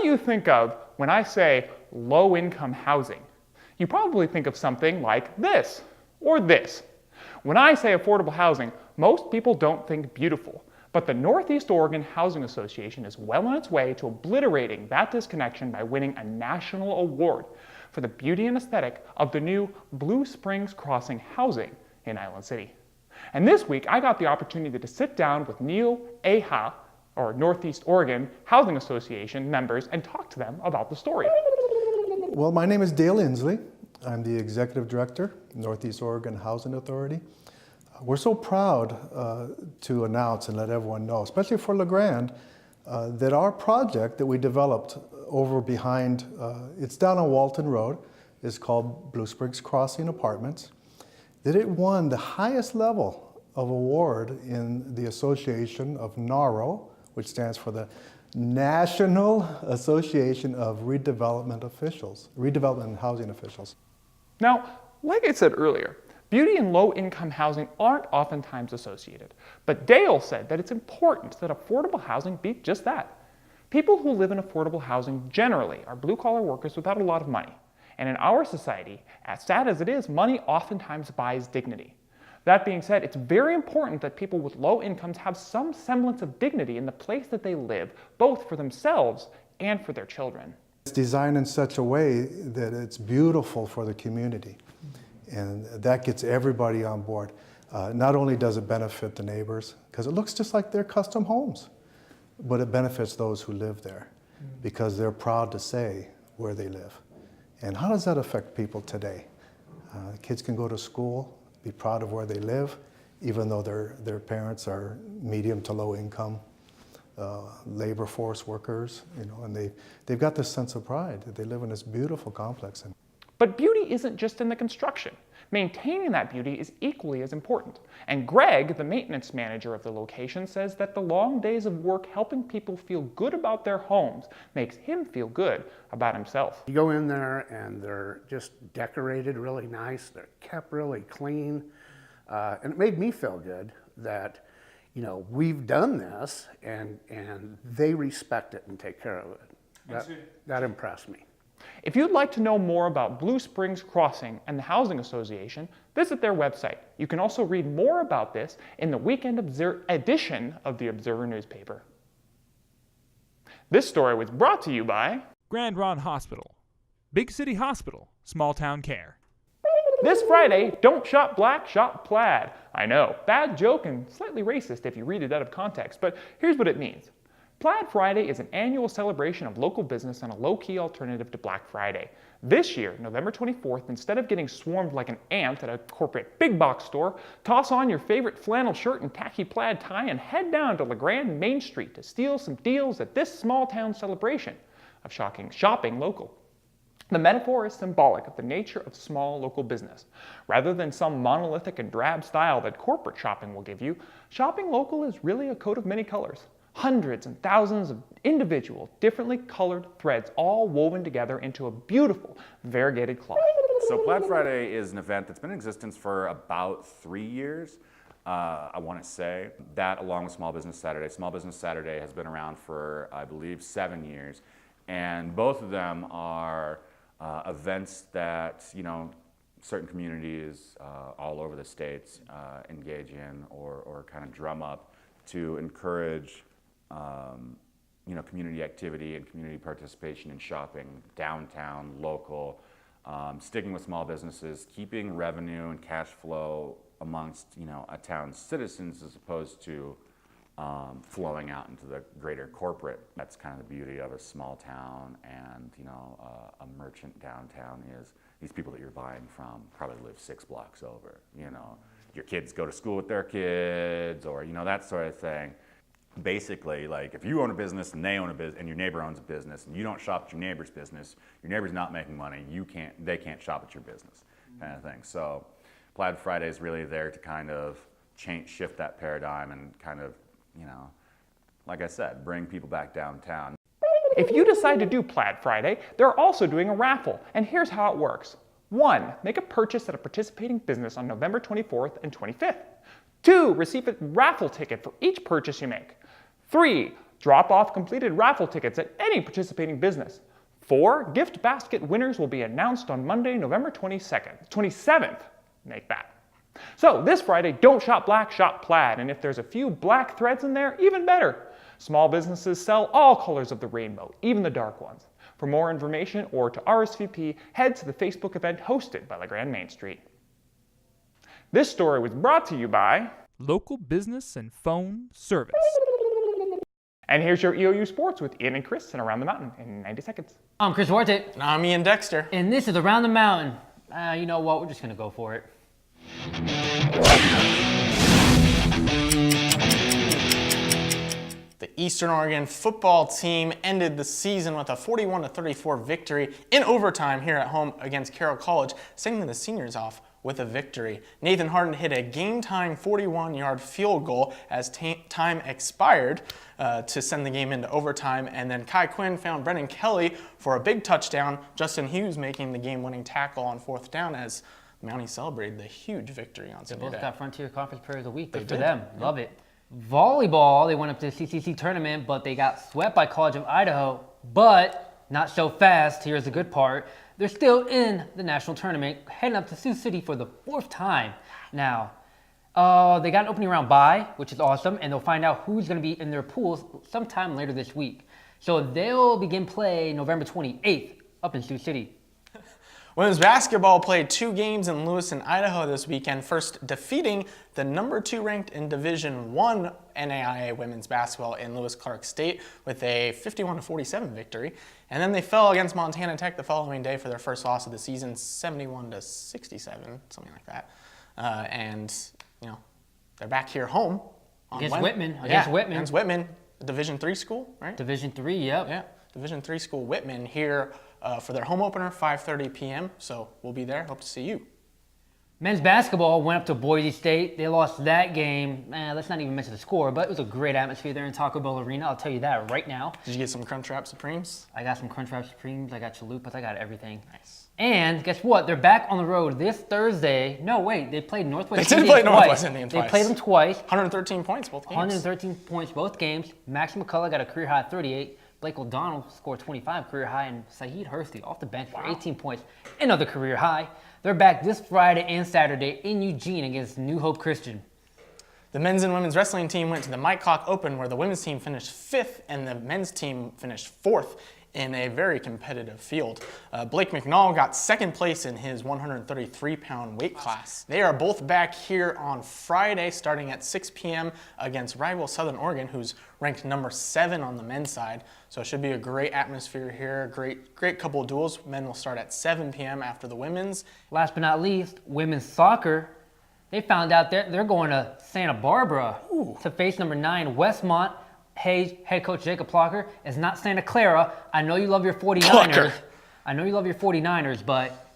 do you think of when I say low-income housing? You probably think of something like this or this. When I say affordable housing, most people don't think beautiful, but the Northeast Oregon Housing Association is well on its way to obliterating that disconnection by winning a national award for the beauty and aesthetic of the new Blue Springs Crossing housing in Island City. And this week, I got the opportunity to sit down with NEOAHA, or Northeast Oregon Housing Association members, and talk to them about the story. Well, my name is Dale Inslee. I'm the Executive Director, Northeast Oregon Housing Authority. We're so proud to announce and let everyone know, especially for La Grande, that our project that we developed over behind, it's down on Walton Road, is called Blue Springs Crossing Apartments, that it won the highest level of award in the Association of NARO, which stands for the National Association of Redevelopment and Housing Officials. Now, like I said earlier, beauty and low-income housing aren't oftentimes associated, but Dale said that it's important that affordable housing be just that. People who live in affordable housing generally are blue-collar workers without a lot of money. And in our society, as sad as it is, money oftentimes buys dignity. That being said, it's very important that people with low incomes have some semblance of dignity in the place that they live, both for themselves and for their children. It's designed in such a way that it's beautiful for the community, and that gets everybody on board. Not only does it benefit the neighbors, because it looks just like their custom homes, but it benefits those who live there because they're proud to say where they live. And how does that affect people today? Kids can go to school, be proud of where they live, even though their parents are medium to low income labor force workers, and they've got this sense of pride that they live in this beautiful complex. But beauty isn't just in the construction. Maintaining that beauty is equally as important. And Greg, the maintenance manager of the location, says that the long days of work helping people feel good about their homes makes him feel good about himself. You go in there and they're just decorated really nice, they're kept really clean, and it made me feel good that we've done this and they respect it and take care of it. That impressed me. If you'd like to know more about Blue Springs Crossing and the Housing Association, visit their website. You can also read more about this in the weekend edition of the Observer newspaper. This story was brought to you by Ronde Hospital. Big city hospital, small town care. This Friday, don't shop black, shop plaid. I know, bad joke and slightly racist if you read it out of context, but here's what it means. Plaid Friday is an annual celebration of local business and a low-key alternative to Black Friday. This year, November 24th, instead of getting swarmed like an ant at a corporate big box store, toss on your favorite flannel shirt and tacky plaid tie and head down to La Grande Main Street to steal some deals at this small town celebration of shopping local. The metaphor is symbolic of the nature of small local business. Rather than some monolithic and drab style that corporate shopping will give you, shopping local is really a coat of many colors. Hundreds and thousands of individual, differently colored threads all woven together into a beautiful, variegated cloth. So Plaid Friday is an event that's been in existence for about 3 years. I want to say that along with Small Business Saturday. Small Business Saturday has been around for, I believe, 7 years. And both of them are events that, certain communities all over the states engage in or kind of drum up to encourage community activity and community participation in shopping, downtown, local, sticking with small businesses, keeping revenue and cash flow amongst, a town's citizens as opposed to flowing out into the greater corporate. That's kind of the beauty of a small town and, a merchant downtown is these people that you're buying from probably live 6 blocks over, Your kids go to school with their kids or, that sort of thing. Basically, like if you own a business and they own a business and your neighbor owns a business and you don't shop at your neighbor's business, your neighbor's not making money, they can't shop at your business kind of thing. So Plaid Friday is really there to kind of shift that paradigm and kind of, like I said, bring people back downtown. If you decide to do Plaid Friday, they're also doing a raffle, and here's how it works. 1, make a purchase at a participating business on November 24th and 25th. 2, receive a raffle ticket for each purchase you make. 3, Drop off completed raffle tickets at any participating business. 4 gift basket winners will be announced on Monday, November 27th. Make that. So this Friday, don't shop black, shop plaid. And if there's a few black threads in there, even better. Small businesses sell all colors of the rainbow, even the dark ones. For more information or to RSVP, head to the Facebook event hosted by Grande Main Street. This story was brought to you by Local business and phone service. And here's your EOU Sports with Ian and Chris and Around the Mountain in 90 seconds. I'm Chris Duarte, And I'm Ian Dexter. and this is Around the Mountain. You know what? We're just gonna go for it. The Eastern Oregon football team ended the season with a 41-34 victory in overtime here at home against Carroll College, sending the seniors off with a victory. Nathan Harden hit a game-tying 41-yard field goal as time expired to send the game into overtime, and then Kai Quinn found Brennan Kelly for a big touchdown, Justin Hughes making the game-winning tackle on 4th down as Mountie celebrated the huge victory on They Sunday. both got Frontier Conference Player of the Week. Good for did. them. Love it. Volleyball, they went up to the CCC tournament, but they got swept by College of Idaho. But not so fast. Here's the good part. They're still in the national tournament, heading up to Sioux City for the 4th time. Now, they got an opening round bye, which is awesome, and they'll find out who's going to be in their pools sometime later this week. So they'll begin play November 28th up in Sioux City. Women's basketball played 2 games in Lewiston, Idaho this weekend, first defeating the number 2 ranked in Division I NAIA women's basketball in Lewis Clark State with a 51-47 victory. And then they fell against Montana Tech the following day for their first loss of the season, 71-67, something like that. And, you know, they're back here home. Against Whitman. Against Whitman, a Division III school, right? Division III, yep. Yeah, Division III school Whitman here for their home opener, 5:30 p.m. So we'll be there. Hope to see you. Men's basketball went up to Boise State. They lost that game. Let's not even mention the score, but it was a great atmosphere there in Taco Bell Arena. I'll tell you that right now. Did you get some Crunchwrap Supremes? I got some Crunchwrap Supremes. I got chalupas. I got everything. Nice. And guess what? They're back on the road this Thursday. No, wait. They played Northwest They did Indian play Northwest twice. Indian They twice. played them twice. 113 points both games. 113 points both games. Max McCullough got a career high 38. Blake O'Donnell scored 25 career high, and Saeed Hursley off the bench for 18 points, another career high. They're back this Friday and Saturday in Eugene against New Hope Christian. The men's and women's wrestling team went to the Mike Cock Open, where the women's team finished 5th and the men's team finished 4th in a very competitive field. Blake McNall got 2nd place in his 133-pound weight class. They are both back here on Friday starting at 6 p.m. against rival Southern Oregon, who's ranked number 7 on the men's side. So it should be a great atmosphere here, great couple of duels. Men will start at 7 p.m. after the women's. Last but not least, women's soccer. They found out they're going to Santa Barbara to face number 9 Westmont. Hayes head coach Jacob Plucker is not Santa Clara. I know you love your 49ers. Plucker. I know you love your 49ers, but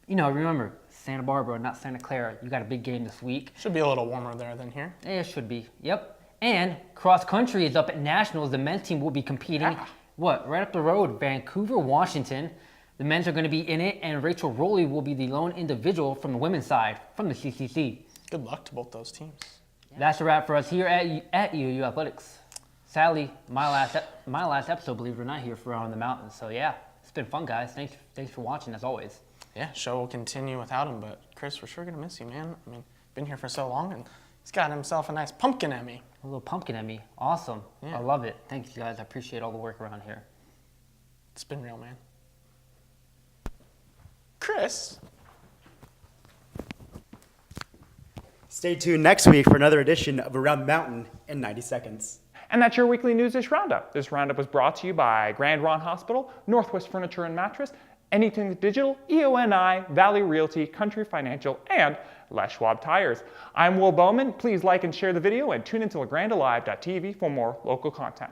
you know, remember, Santa Barbara, not Santa Clara. You got a big game this week. Should be a little warmer there than here. Yeah, it should be. Yep. And cross country is up at Nationals. The men's team will be competing. Right up the road, Vancouver, Washington. The men's are going to be in it, and Rachel Rowley will be the lone individual from the women's side, from the CCC. Good luck to both those teams. That's a wrap for us here at EOU Athletics. Sadly, my last episode, believe it or not, here for On the Mountain. So yeah, it's been fun, guys. Thanks for watching, as always. Yeah, show will continue without him, but Chris, we're sure gonna miss you, man. I mean, been here for so long, and he's got himself a nice pumpkin at me. A little pumpkin at me. Awesome. Yeah. I love it. Thanks, guys. I appreciate all the work around here. It's been real, man. Chris. Stay tuned next week for another edition of Around the Mountain in 90 seconds. And that's your weekly Newsish Roundup. This roundup was brought to you by Grande Hospital, Northwest Furniture and Mattress, Anything Digital, EONI, Valley Realty, Country Financial, and Les Schwab Tires. I'm Will Bowman. Please like and share the video and tune into LaGrandeLive.tv for more local content.